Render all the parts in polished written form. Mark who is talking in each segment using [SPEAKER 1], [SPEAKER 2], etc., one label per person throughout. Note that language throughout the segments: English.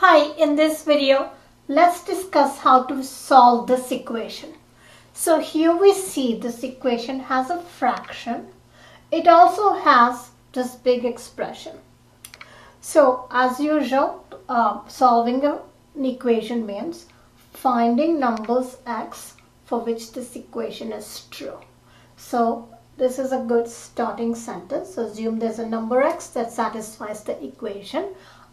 [SPEAKER 1] Hi, in this video, let's discuss how to solve this equation. So here we see this equation has a fraction. It also has this big expression. So as usual, solving an equation means finding numbers x for which this equation is true. So this is a good starting sentence. Assume there's a number x that satisfies the equation.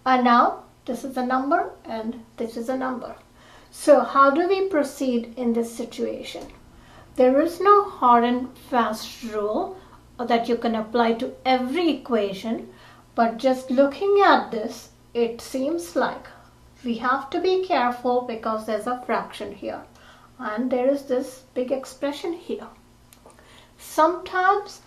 [SPEAKER 1] And now this is a number and this is a number. So how do we proceed in this situation? There is no hard and fast rule that you can apply to every equation, but just looking at this, it seems like we have to be careful because there's a fraction here and there is this big expression here. Sometimes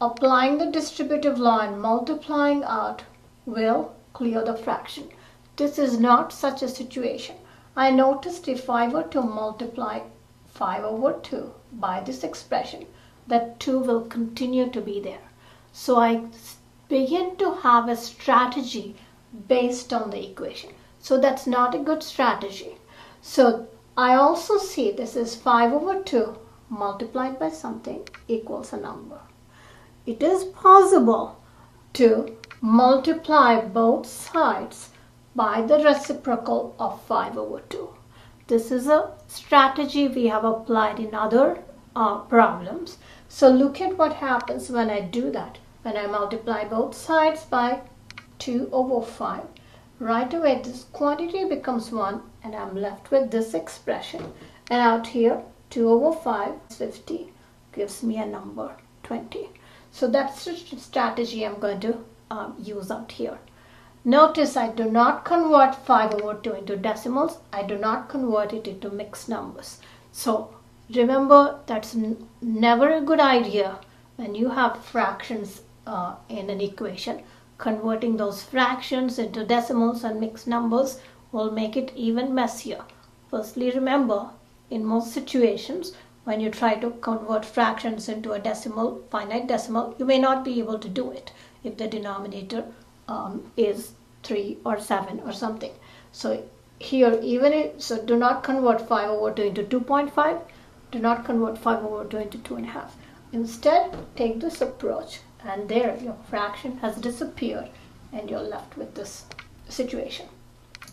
[SPEAKER 1] applying the distributive law and multiplying out will clear the fraction. This is not such a situation. I noticed if I were to multiply 5 over 2 by this expression, that 2 will continue to be there. So I begin to have a strategy based on the equation. So that's not a good strategy. So I also see this is 5 over 2 multiplied by something equals a number. It is possible to multiply both sides by the reciprocal of 5 over 2. This is a strategy we have applied in other problems. So look at what happens when I do that. When I multiply both sides by 2 over 5, right away this quantity becomes 1 and I'm left with this expression. And out here 2 over 5 is 50 gives me a number 20. So that's the strategy I'm going to use out here. Notice I do not convert 5 over 2 into decimals. I do not convert it into mixed numbers. So remember, that's never a good idea when you have fractions in an equation. Converting those fractions into decimals and mixed numbers will make it even messier. Firstly, remember, in most situations, when you try to convert fractions into a decimal, finite decimal, you may not be able to do it if the denominator is 3 or 7 or something. So here, so do not convert 5 over 2 into 2.5. Do not convert 5 over 2 into 2.5. Instead, take this approach and there your fraction has disappeared and you're left with this situation.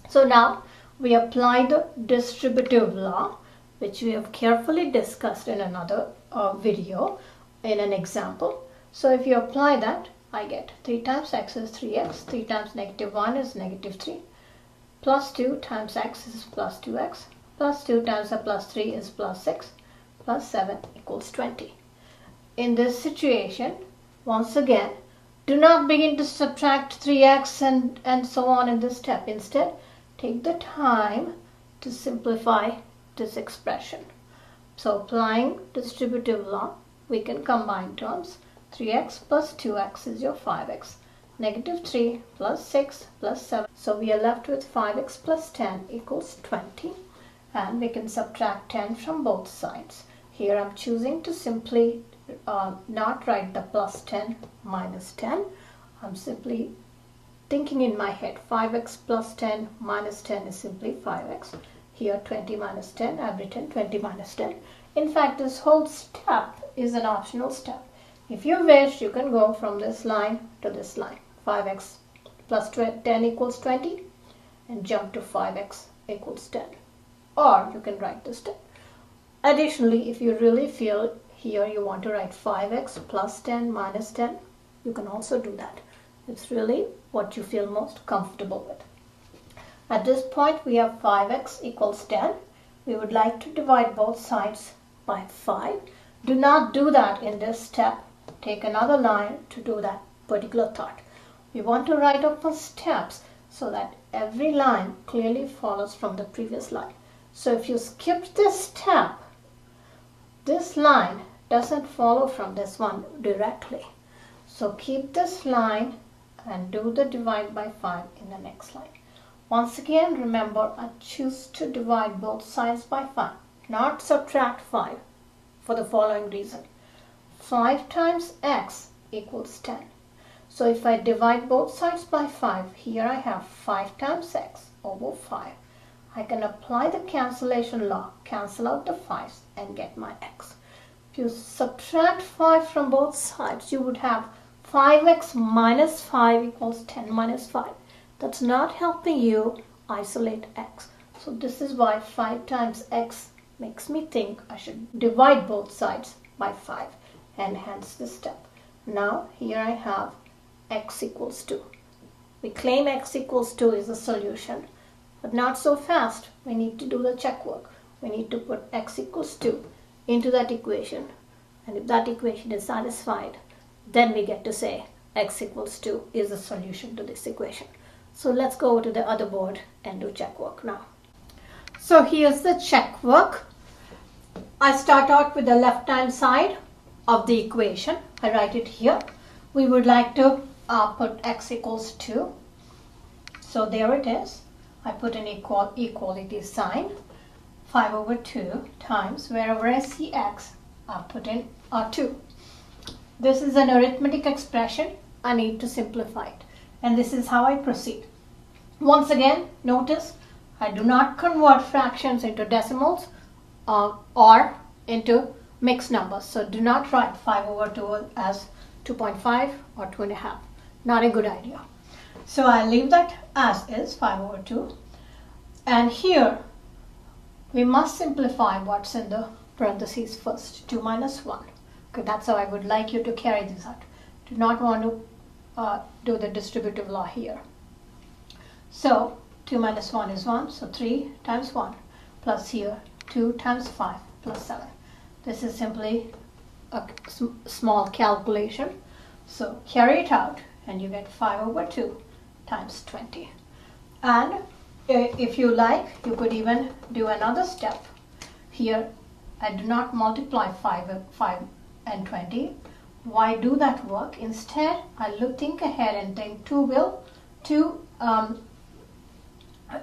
[SPEAKER 1] So now we apply the distributive law, which we have carefully discussed in another video in an example. So if you apply that, I get 3 times x is 3x, 3 times negative 1 is negative 3, plus 2 times x is plus 2x, plus 2 times a plus 3 is plus 6, plus 7 equals 20. In this situation, once again, do not begin to subtract 3x and so on in this step. Instead, take the time to simplify this expression. So applying distributive law, we can combine terms. 3x plus 2x is your 5x. Negative 3 plus 6 plus 7. So we are left with 5x plus 10 equals 20. And we can subtract 10 from both sides. Here I'm choosing to simply not write the plus 10 minus 10. I'm simply thinking in my head 5x plus 10 minus 10 is simply 5x. Here 20 minus 10, I've written 20 minus 10. In fact, this whole step is an optional step. If you wish, you can go from this line to this line. 5x plus 10 equals 20 and jump to 5x equals 10. Or you can write this step. Additionally, if you really feel here you want to write 5x plus 10 minus 10, you can also do that. It's really what you feel most comfortable with. At this point, we have 5x equals 10. We would like to divide both sides by 5. Do not do that in this step. Take another line to do that particular thought. We want to write up the steps so that every line clearly follows from the previous line. So if you skip this step, this line doesn't follow from this one directly. So keep this line and do the divide by 5 in the next line. Once again, remember, I choose to divide both sides by 5, not subtract 5, for the following reason. 5 times x equals 10. So if I divide both sides by 5, here I have 5 times x over 5. I can apply the cancellation law, cancel out the 5's and get my x. If you subtract 5 from both sides, you would have 5x minus 5 equals 10 minus 5. That's not helping you isolate x. So this is why 5 times x makes me think I should divide both sides by 5, and hence this step. Now here I have x equals 2. We claim x equals 2 is the solution, but not so fast. We need to do the check work. We need to put x equals 2 into that equation, and if that equation is satisfied, then we get to say x equals 2 is the solution to this equation. So let's go to the other board and do check work now. So here's the check work. I start out with the left hand side of the equation. I write it here. We would like to put x equals 2. So there it is. I put an equality sign. 5 over 2 times, wherever I see x, I put in 2. This is an arithmetic expression. I need to simplify it. And this is how I proceed. Once again, notice I do not convert fractions into decimals or into mixed numbers. So do not write 5 over 2 as 2.5 or 2.5. Not a good idea. So I leave that as is, 5 over 2. And here we must simplify what's in the parentheses first. 2 minus 1. Okay, that's how I would like you to carry this out. Do not want to do the distributive law here. So 2 minus 1 is 1. So 3 times 1 plus here 2 times 5 plus 7. This is simply a small calculation. So carry it out and you get 5 over 2 times 20. And if you like, you could even do another step. Here I do not multiply 5 and 20. Why do that work? Instead, I think ahead and think 2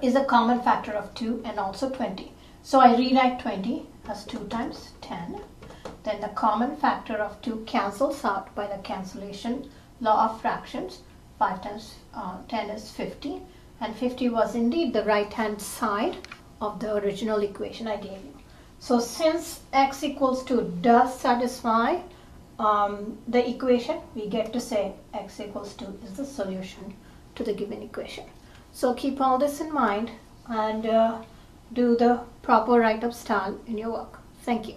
[SPEAKER 1] is a common factor of 2 and also 20. So I rewrite 20 as 2 times 10. Then the common factor of 2 cancels out by the cancellation law of fractions. 5 times 10 is 50. And 50 was indeed the right hand side of the original equation I gave you. So since x equals 2 does satisfy the equation, we get to say x equals 2 is the solution to the given equation. So keep all this in mind and do the proper write-up style in your work. Thank you.